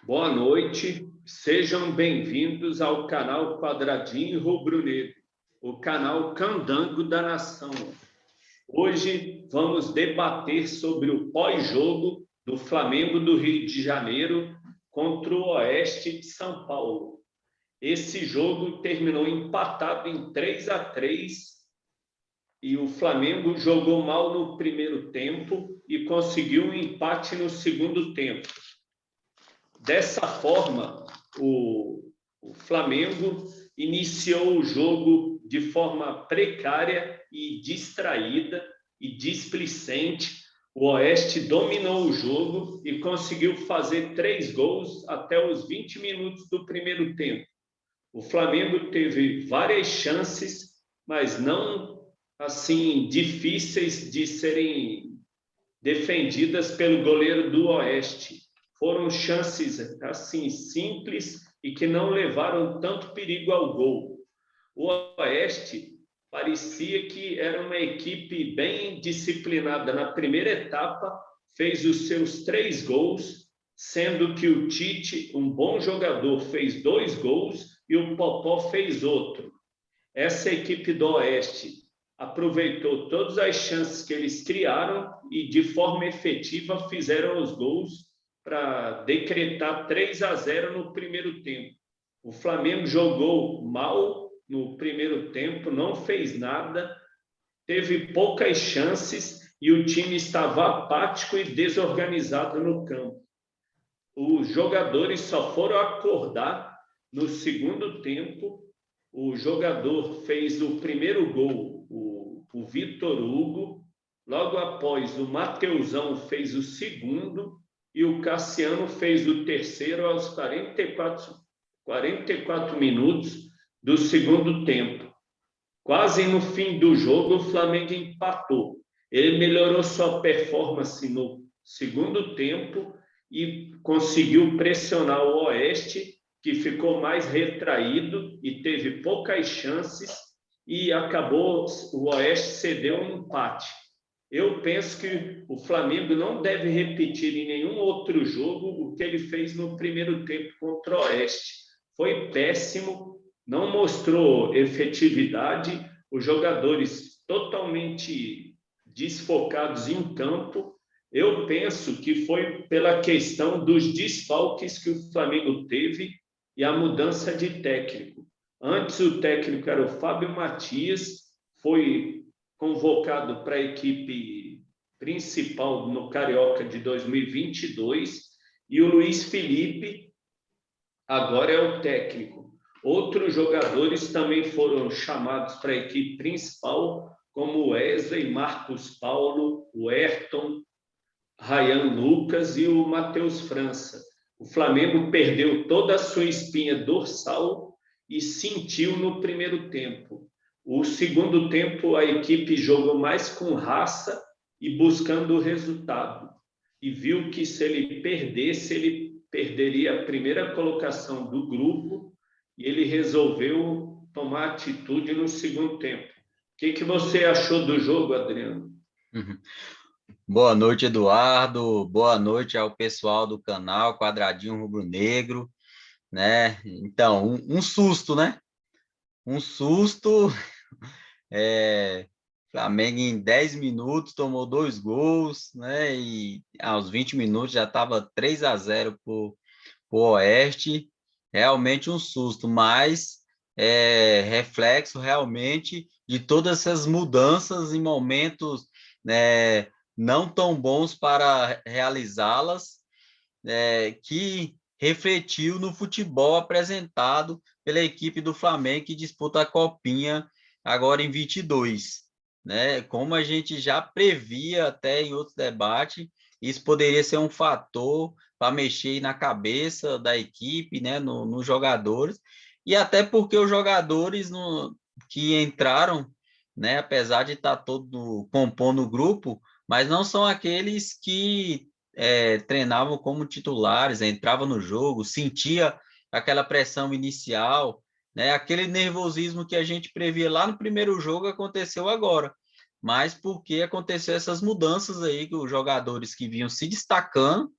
Boa noite, sejam bem-vindos ao canal Quadradinho Rubro-Negro, o canal Candango da Nação. Hoje vamos debater sobre o pós-jogo do Flamengo do Rio de Janeiro contra o Oeste de São Paulo. Esse jogo terminou empatado em 3-3 e o Flamengo jogou mal no primeiro tempo e conseguiu um empate no segundo tempo. Dessa forma, o Flamengo iniciou o jogo de forma precária e distraída e displicente. O Oeste dominou o jogo e conseguiu fazer 3 gols até os 20 minutos do primeiro tempo. O Flamengo teve várias chances, mas não assim difíceis de serem defendidas pelo goleiro do Oeste. Foram chances assim simples e que não levaram tanto perigo ao gol. O Oeste parecia que era uma equipe bem disciplinada. Na primeira etapa, fez os seus 3 gols, sendo que o Tite, um bom jogador, fez 2 gols e o Popó fez outro. Essa equipe do Oeste aproveitou todas as chances que eles criaram e, de forma efetiva, fizeram os gols para decretar 3-0 no primeiro tempo. O Flamengo jogou mal no primeiro tempo, não fez nada, teve poucas chances e o time estava apático e desorganizado no campo. Os jogadores só foram acordar no segundo tempo. O jogador fez o primeiro gol, o Vitor Hugo. Logo após, o Mateusão fez o segundo e o Cassiano fez o terceiro aos 44 minutos do segundo tempo. Quase no fim do jogo, o Flamengo empatou. Ele melhorou sua performance no segundo tempo e conseguiu pressionar o Oeste, que ficou mais retraído e teve poucas chances, e acabou, o Oeste cedeu um empate. Eu penso que o Flamengo não deve repetir em nenhum outro jogo o que ele fez no primeiro tempo contra o Oeste. Foi péssimo, não mostrou efetividade, os jogadores totalmente desfocados em campo. Eu penso que foi pela questão dos desfalques que o Flamengo teve e a mudança de técnico. Antes o técnico era o Fábio Matias, foi convocado para a equipe principal no Carioca de 2022 e o Luiz Felipe agora é o técnico. Outros jogadores também foram chamados para a equipe principal, como o Wesley, Marcos Paulo, o Ayrton, Ryan Lucas e o Matheus França. O Flamengo perdeu toda a sua espinha dorsal e sentiu no primeiro tempo. O segundo tempo, a equipe jogou mais com raça e buscando o resultado. E viu que se ele perdesse, ele perderia a primeira colocação do grupo e ele resolveu tomar atitude no segundo tempo. O que você achou do jogo, Adriano? Boa noite, Eduardo. Boa noite ao pessoal do canal Quadradinho Rubro-Negro, né? Então, um susto, né? Um susto. Flamengo em 10 minutos tomou 2 gols, né? E aos 20 minutos já estava 3-0 para o Oeste. Realmente um susto, mas reflexo realmente de todas essas mudanças em momentos, né, não tão bons para realizá-las, que refletiu no futebol apresentado pela equipe do Flamengo, que disputa a Copinha agora em 22, né? Como a gente já previa até em outros debates, isso poderia ser um fator para mexer na cabeça da equipe, né, nos jogadores, e até porque os jogadores que entraram, né, apesar de estar todo compondo o grupo, mas não são aqueles que treinavam como titulares, entravam no jogo, sentia aquela pressão inicial, né? Aquele nervosismo que a gente previa lá no primeiro jogo aconteceu agora, mas porque aconteceu essas mudanças aí, que os jogadores que vinham se destacando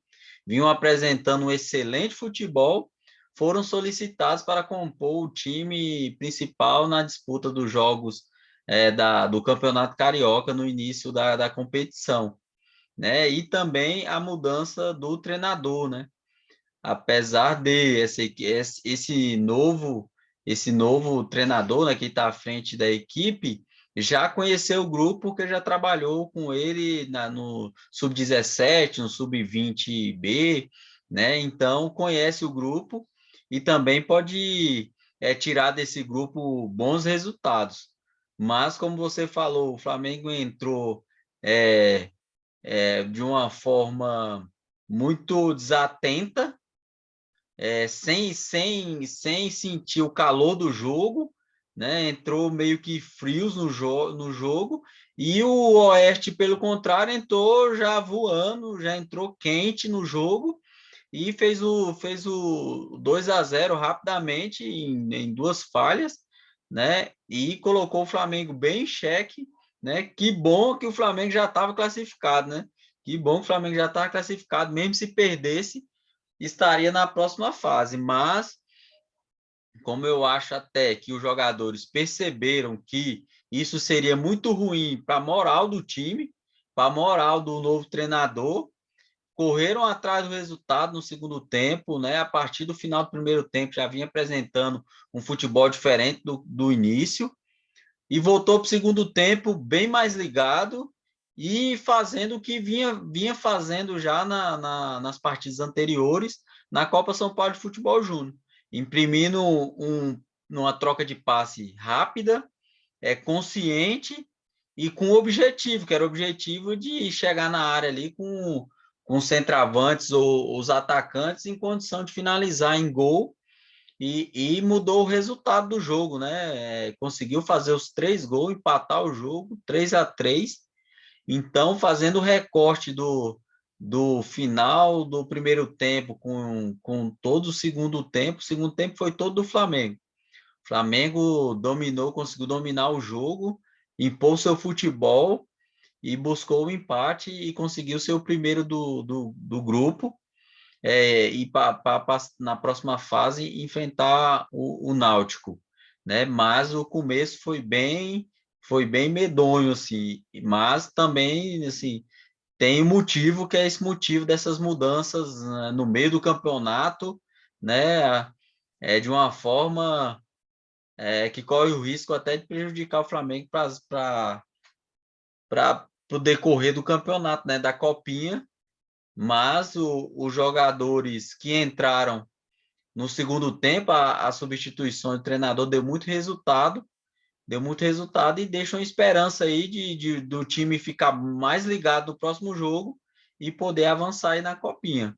vinham apresentando um excelente futebol, foram solicitados para compor o time principal na disputa dos jogos do Campeonato Carioca no início da competição, né? E também a mudança do treinador, né? Apesar de esse novo treinador, né, que está à frente da equipe, já conheceu o grupo porque já trabalhou com ele no sub-17, no sub-20B, né? Então conhece o grupo e também pode tirar desse grupo bons resultados. Mas como você falou, o Flamengo entrou de uma forma muito desatenta, sem sentir o calor do jogo, né? Entrou meio que frios no jogo, e o Oeste, pelo contrário, entrou já voando, já entrou quente no jogo e fez o 2-0 rapidamente em duas falhas, né? E colocou o Flamengo bem em xeque, né? Que bom que o Flamengo já estava classificado, né? Que bom que o Flamengo já estava classificado, mesmo se perdesse, estaria na próxima fase, mas como eu acho até que os jogadores perceberam que isso seria muito ruim para a moral do time, para a moral do novo treinador, correram atrás do resultado no segundo tempo, né? A partir do final do primeiro tempo já vinha apresentando um futebol diferente do início e voltou para o segundo tempo bem mais ligado e fazendo o que vinha fazendo já nas partidas anteriores na Copa São Paulo de Futebol Júnior, imprimindo numa troca de passe rápida, consciente e com objetivo, que era o objetivo de chegar na área ali com os centroavantes ou os atacantes em condição de finalizar em gol e mudou o resultado do jogo, né? Conseguiu fazer os 3 gols, empatar o jogo, 3-3. Então, fazendo o recorte do final do primeiro tempo com todo o segundo tempo foi todo do Flamengo. O Flamengo dominou, conseguiu dominar o jogo, impôs seu futebol e buscou o empate e conseguiu ser o primeiro do grupo, e na próxima fase enfrentar o Náutico, né? Mas o começo foi bem medonho, assim, mas também, assim, tem um motivo que é esse motivo dessas mudanças, né, no meio do campeonato, né? De uma forma que corre o risco até de prejudicar o Flamengo para o decorrer do campeonato, né? Da Copinha, mas os jogadores que entraram no segundo tempo, a substituição do treinador deu muito resultado e deixa uma esperança aí do time ficar mais ligado no próximo jogo e poder avançar aí na Copinha.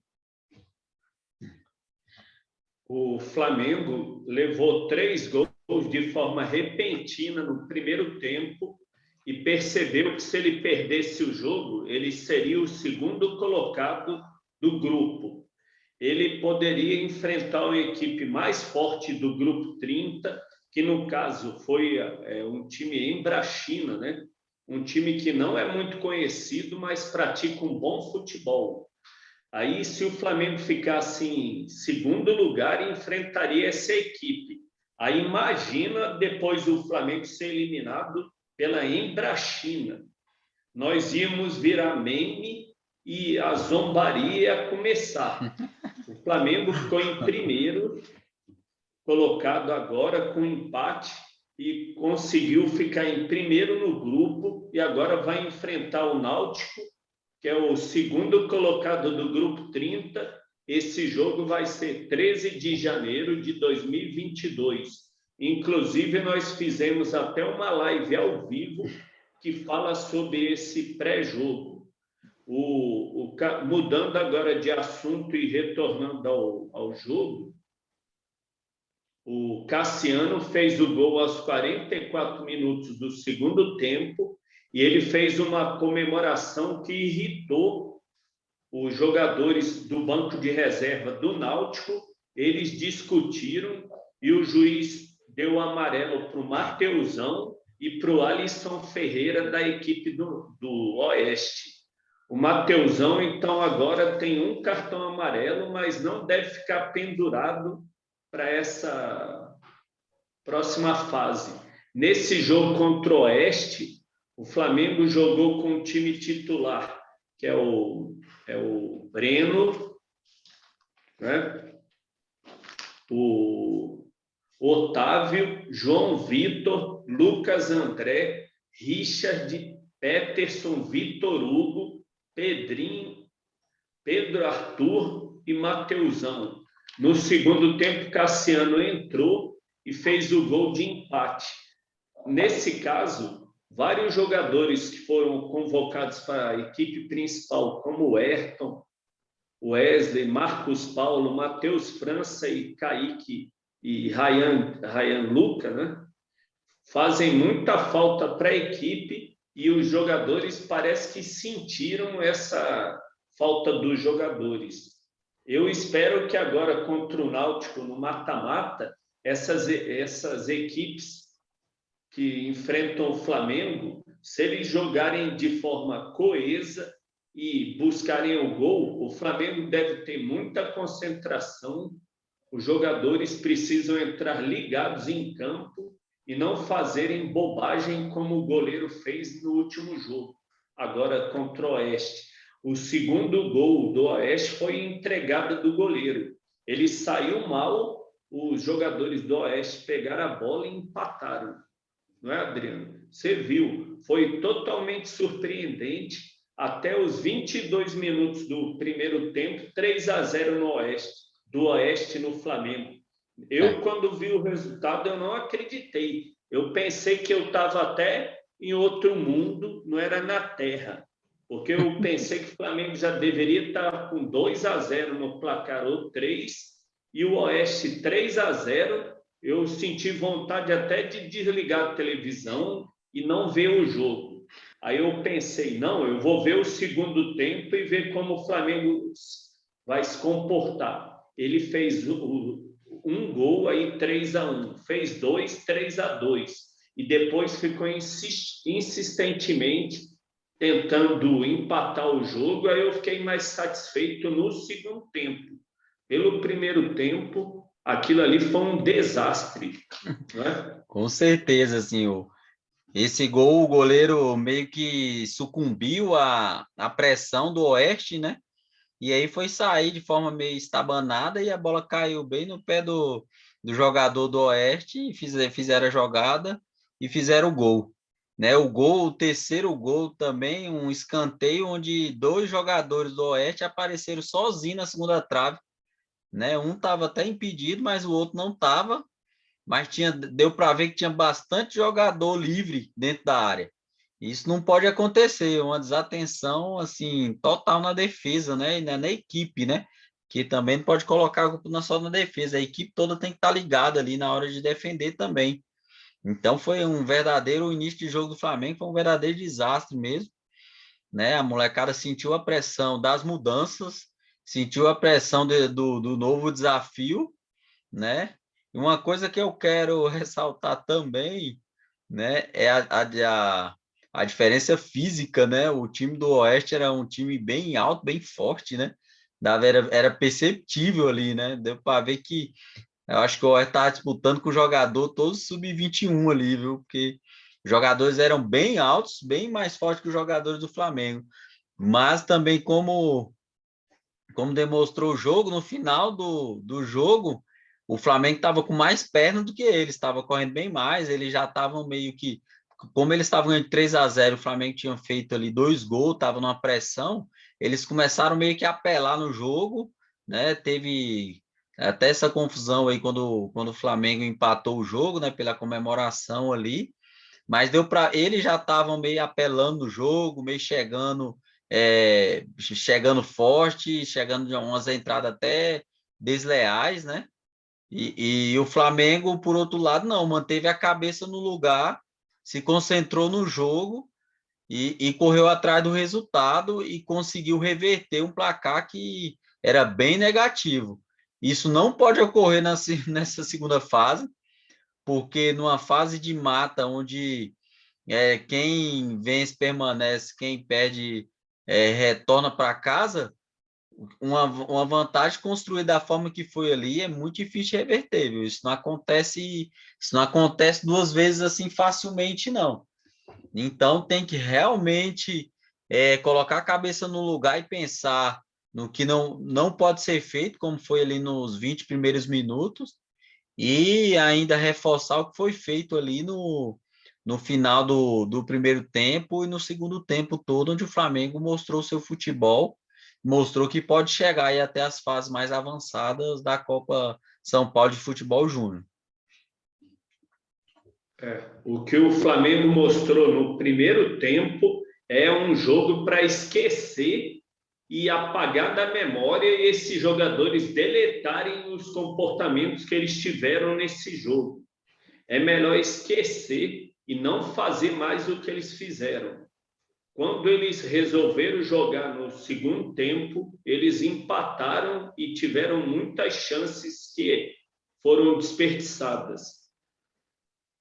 O Flamengo levou 3 gols de forma repentina no primeiro tempo e percebeu que se ele perdesse o jogo, ele seria o segundo colocado do grupo. Ele poderia enfrentar uma equipe mais forte do grupo 30, que no caso foi um time Embrachina, né? Um time que não é muito conhecido, mas pratica um bom futebol. Aí, se o Flamengo ficasse em segundo lugar, enfrentaria essa equipe. Aí, imagina depois o Flamengo ser eliminado pela Embrachina. Nós íamos virar meme e a zombaria ia começar. O Flamengo ficou em primeiro, colocado agora com empate, e conseguiu ficar em primeiro no grupo e agora vai enfrentar o Náutico, que é o segundo colocado do grupo 30. Esse jogo vai ser 13 de janeiro de 2022. Inclusive, nós fizemos até uma live ao vivo que fala sobre esse pré-jogo. Mudando agora de assunto e retornando ao jogo, o Cassiano fez o gol aos 44 minutos do segundo tempo e ele fez uma comemoração que irritou os jogadores do banco de reserva do Náutico. Eles discutiram e o juiz deu amarelo para o Mateusão e para o Alisson Ferreira, da equipe do Oeste. O Mateusão, então, agora tem um cartão amarelo, mas não deve ficar pendurado para essa próxima fase. Nesse jogo contra o Oeste, o Flamengo jogou com o time titular, que é o Breno, né? O Otávio, João Vitor, Lucas André, Richard, Peterson, Vitor Hugo, Pedrinho, Pedro Arthur e Mateusão. No segundo tempo, Cassiano entrou e fez o gol de empate. Nesse caso, vários jogadores que foram convocados para a equipe principal, como o Ayrton, Wesley, Marcos Paulo, Matheus França e Kaique e Ryan Luca, né? Fazem muita falta para a equipe e os jogadores parece que sentiram essa falta dos jogadores. Eu espero que agora contra o Náutico no mata-mata, essas equipes que enfrentam o Flamengo, se eles jogarem de forma coesa e buscarem o gol, o Flamengo deve ter muita concentração, os jogadores precisam entrar ligados em campo e não fazerem bobagem como o goleiro fez no último jogo, agora contra o Oeste. O segundo gol do Oeste foi entregada do goleiro. Ele saiu mal, os jogadores do Oeste pegaram a bola e empataram. Não é, Adriano? Você viu, foi totalmente surpreendente. Até os 22 minutos do primeiro tempo, 3-0 no Oeste, do Oeste no Flamengo. Eu, quando vi o resultado, eu não acreditei. Eu pensei que eu estava até em outro mundo, não era na Terra. Porque eu pensei que o Flamengo já deveria estar com 2-0 no placar ou 3, e o Oeste 3-0. Eu senti vontade até de desligar a televisão e não ver o jogo. Aí eu pensei, não, eu vou ver o segundo tempo e ver como o Flamengo vai se comportar. Ele fez um gol, aí 3-1, fez 2, 3-2, e depois ficou insistentemente tentando empatar o jogo. Aí eu fiquei mais satisfeito no segundo tempo. Pelo primeiro tempo, aquilo ali foi um desastre, né? Com certeza, assim, esse gol, o goleiro meio que sucumbiu à pressão do Oeste, né? E aí foi sair de forma meio estabanada e a bola caiu bem no pé do jogador do Oeste, e fizeram a jogada e fizeram o gol. Né? O terceiro gol também, um escanteio onde dois jogadores do Oeste apareceram sozinhos na segunda trave. Né? Um estava até impedido, mas o outro não estava. Mas deu para ver que tinha bastante jogador livre dentro da área. Isso não pode acontecer, uma desatenção assim total na defesa, né? E na equipe, né? Que também não pode colocar a culpa só na defesa, a equipe toda tem que estar ligada ali na hora de defender também. Então foi um verdadeiro início de jogo do Flamengo, foi um verdadeiro desastre mesmo, né? A molecada sentiu a pressão das mudanças, sentiu a pressão do novo desafio, né? E uma coisa que eu quero ressaltar também, né, é a diferença física, né? O time do Oeste era um time bem alto, bem forte, né? Era perceptível ali, né? Deu para ver que eu acho que o Oeste estava disputando com o jogador todos sub-21 ali, viu? Porque os jogadores eram bem altos, bem mais fortes que os jogadores do Flamengo. Mas também, como demonstrou o jogo, no final do jogo, o Flamengo estava com mais perna do que eles, estava correndo bem mais, eles já estavam meio que, como eles estavam ganhando 3-0, o Flamengo tinha feito ali 2 gols, estava numa pressão, eles começaram meio que a apelar no jogo, né? Teve até essa confusão aí quando o Flamengo empatou o jogo, né? Pela comemoração ali, mas deu para eles já estavam meio apelando no jogo, meio chegando forte, chegando de umas entradas até desleais, né? E o Flamengo, por outro lado, não, manteve a cabeça no lugar, se concentrou no jogo e correu atrás do resultado e conseguiu reverter um placar que era bem negativo. Isso não pode ocorrer nessa segunda fase, porque numa fase de mata, onde quem vence permanece, quem perde retorna para casa, uma vantagem construída da forma que foi ali é muito difícil de reverter, viu? Isso não acontece duas vezes assim facilmente, não. Então tem que realmente colocar a cabeça no lugar e pensar no que não pode ser feito, como foi ali nos 20 primeiros minutos, e ainda reforçar o que foi feito ali no final do primeiro tempo e no segundo tempo todo, onde o Flamengo mostrou seu futebol, mostrou que pode chegar aí até as fases mais avançadas da Copa São Paulo de Futebol Júnior. O que o Flamengo mostrou no primeiro tempo é um jogo para esquecer e apagar da memória esses jogadores deletarem os comportamentos que eles tiveram nesse jogo. É melhor esquecer e não fazer mais o que eles fizeram. Quando eles resolveram jogar no segundo tempo, eles empataram e tiveram muitas chances que foram desperdiçadas.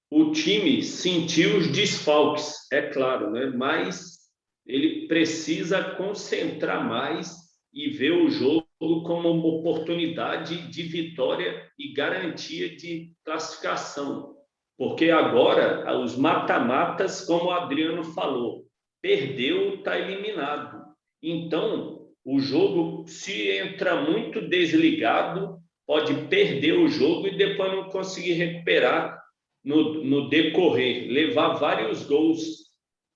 O time sentiu os desfalques, é claro, né? Mas ele precisa concentrar mais e ver o jogo como uma oportunidade de vitória e garantia de classificação. Porque agora, os mata-matas, como o Adriano falou, perdeu, está eliminado. Então, o jogo, se entra muito desligado, pode perder o jogo e depois não conseguir recuperar no decorrer, levar vários gols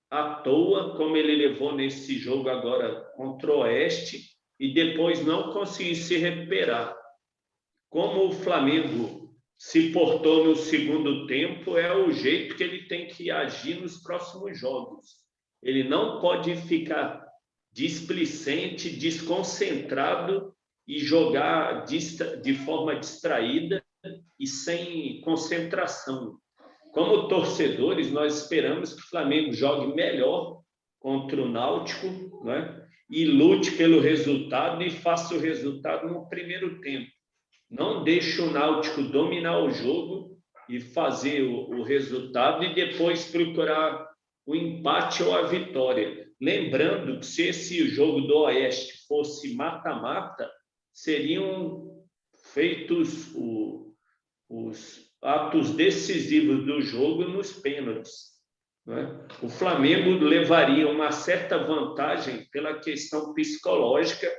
à toa, como ele levou nesse jogo agora contra o Oeste, e depois não conseguir se recuperar. Como o Flamengo se portou no segundo tempo, é o jeito que ele tem que agir nos próximos jogos. Ele não pode ficar displicente, desconcentrado e jogar de forma distraída e sem concentração. Como torcedores, nós esperamos que o Flamengo jogue melhor contra o Náutico, né? E lute pelo resultado e faça o resultado no primeiro tempo. Não deixe o Náutico dominar o jogo e fazer o resultado e depois procurar o empate ou a vitória. Lembrando que se esse jogo do Oeste fosse mata-mata, seriam feitos os atos decisivos do jogo nos pênaltis. Né? O Flamengo levaria uma certa vantagem pela questão psicológica,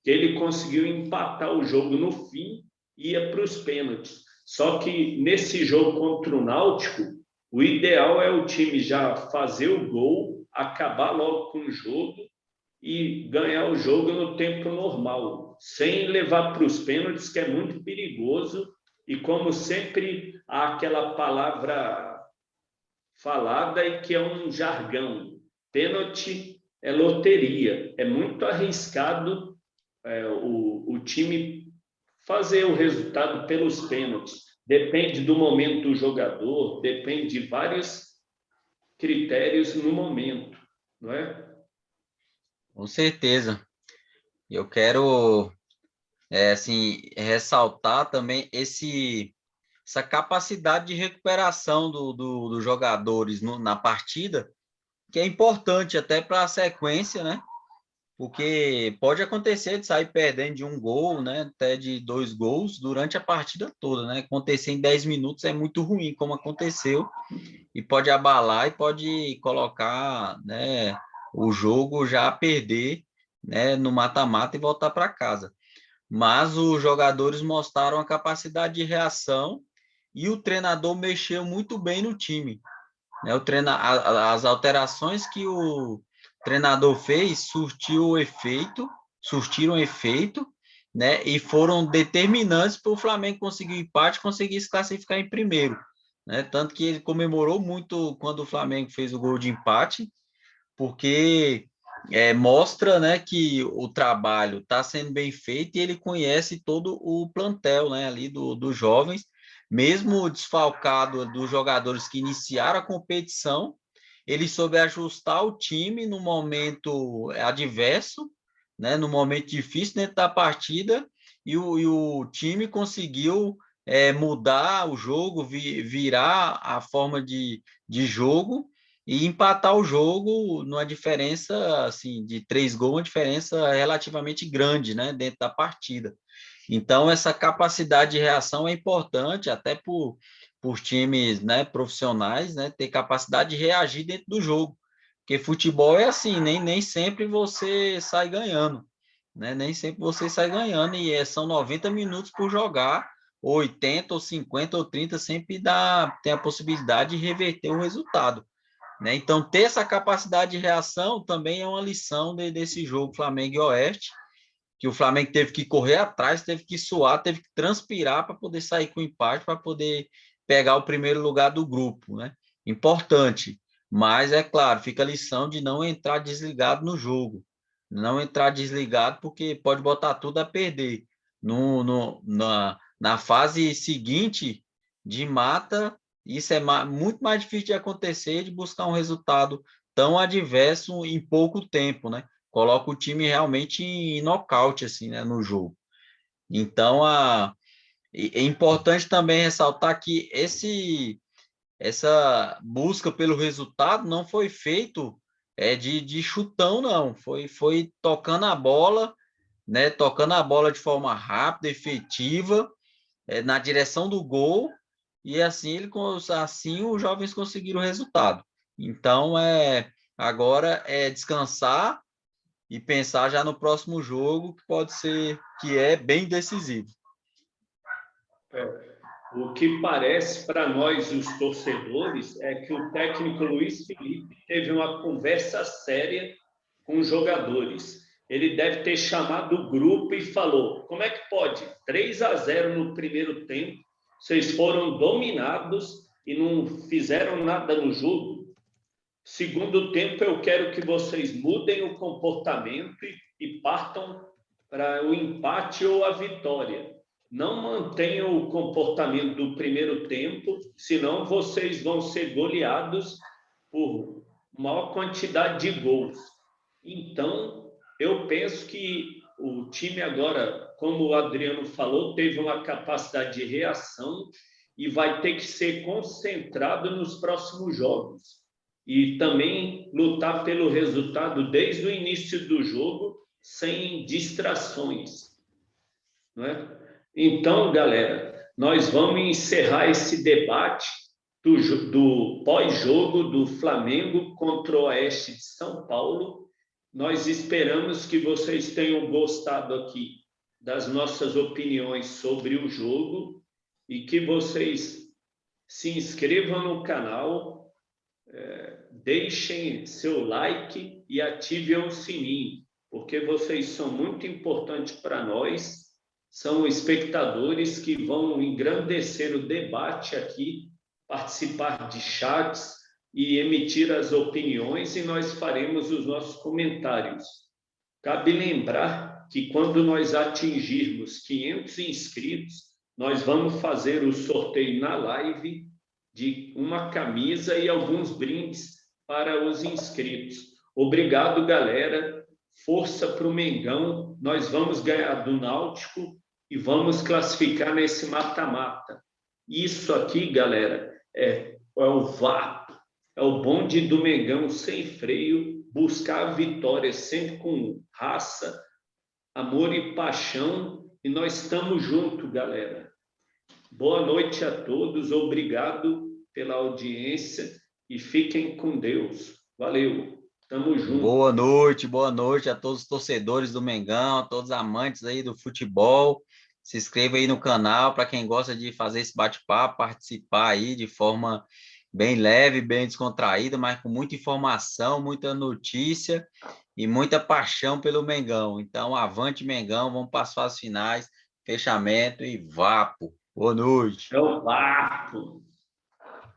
que ele conseguiu empatar o jogo no fim e ia para os pênaltis. Só que nesse jogo contra o Náutico, o ideal é o time já fazer o gol, acabar logo com o jogo e ganhar o jogo no tempo normal, sem levar para os pênaltis, que é muito perigoso. E como sempre, há aquela palavra falada e que é um jargão. Pênalti é loteria. É muito arriscado o time fazer o resultado pelos pênaltis. Depende do momento do jogador, depende de vários critérios no momento, não é? Com certeza. Eu quero assim, ressaltar também essa capacidade de recuperação dos jogadores na partida, que é importante até para a sequência, né? Porque pode acontecer de sair perdendo de um gol, né? Até de 2 gols durante a partida toda, né? Acontecer em 10 minutos é muito ruim, como aconteceu, e pode abalar e pode colocar, né, o jogo já a perder, né, no mata-mata e voltar para casa. Mas os jogadores mostraram a capacidade de reação e o treinador mexeu muito bem no time, né? As alterações que o treinador fez surtiram efeito, né? E foram determinantes para o Flamengo conseguir o empate, conseguir se classificar em primeiro, né? Tanto que ele comemorou muito quando o Flamengo fez o gol de empate, porque mostra, né, que o trabalho está sendo bem feito e ele conhece todo o plantel, né, ali dos jovens, mesmo desfalcado dos jogadores que iniciaram a competição, ele soube ajustar o time no momento adverso, né, no momento difícil dentro da partida, e o time conseguiu mudar o jogo, virar a forma de jogo, e empatar o jogo numa diferença assim de 3 gols, uma diferença relativamente grande, né, dentro da partida. Então, essa capacidade de reação é importante até por times, né, profissionais, né, ter capacidade de reagir dentro do jogo. Porque futebol é assim, nem sempre você sai ganhando, né? Nem sempre você sai ganhando, e são 90 minutos por jogar, ou 80, ou 50, ou 30, sempre tem a possibilidade de reverter o resultado, né? Então, ter essa capacidade de reação também é uma lição desse jogo Flamengo e Oeste, que o Flamengo teve que correr atrás, teve que suar, teve que transpirar para poder sair com empate, para poder pegar o primeiro lugar do grupo, né? Importante, mas é claro, fica a lição de não entrar desligado no jogo, não entrar desligado porque pode botar tudo a perder. Na fase seguinte de mata, isso é muito mais difícil de acontecer, de buscar um resultado tão adverso em pouco tempo, né? Coloca o time realmente em nocaute, assim, né, no jogo. Então, é importante também ressaltar que essa busca pelo resultado não foi feito de chutão, não. Foi tocando a bola, né, tocando a bola de forma rápida, efetiva, na direção do gol, e assim os jovens conseguiram o resultado. Então, agora é descansar e pensar já no próximo jogo, que pode ser, que é bem decisivo. O que parece para nós, os torcedores, é que o técnico Luiz Felipe teve uma conversa séria com os jogadores. Ele deve ter chamado o grupo e falou: como é que pode? 3-0 no primeiro tempo, vocês foram dominados e não fizeram nada no jogo. Segundo tempo, eu quero que vocês mudem o comportamento e partam para o empate ou a vitória. Não mantenham o comportamento do primeiro tempo, senão vocês vão ser goleados por maior quantidade de gols. Então, eu penso que o time agora, como o Adriano falou, teve uma capacidade de reação e vai ter que ser concentrado nos próximos jogos e também lutar pelo resultado desde o início do jogo, sem distrações, não é? Então, galera, nós vamos encerrar esse debate do pós-jogo do Flamengo contra o Oeste de São Paulo. Nós esperamos que vocês tenham gostado aqui das nossas opiniões sobre o jogo e que vocês se inscrevam no canal, deixem seu like e ativem o sininho, porque vocês são muito importantes para nós, são espectadores que vão engrandecer o debate aqui, participar de chats e emitir as opiniões, e nós faremos os nossos comentários. Cabe lembrar que quando nós atingirmos 500 inscritos, nós vamos fazer o sorteio na live de uma camisa e alguns brindes para os inscritos. Obrigado, galera. Força para o Mengão. Nós vamos ganhar do Náutico e vamos classificar nesse mata-mata. Isso aqui, galera, é o VAP, é o bonde do Mengão sem freio, buscar a vitória sempre com raça, amor e paixão, e nós estamos juntos, galera. Boa noite a todos, obrigado pela audiência e fiquem com Deus. Valeu, tamo junto. Boa noite a todos os torcedores do Mengão, a todos os amantes aí do futebol. Se inscreva aí no canal para quem gosta de fazer esse bate-papo, participar aí de forma bem leve, bem descontraída, mas com muita informação, muita notícia e muita paixão pelo Mengão. Então, avante Mengão, vamos para as fases finais, fechamento e vapo. Boa noite. É o vapo.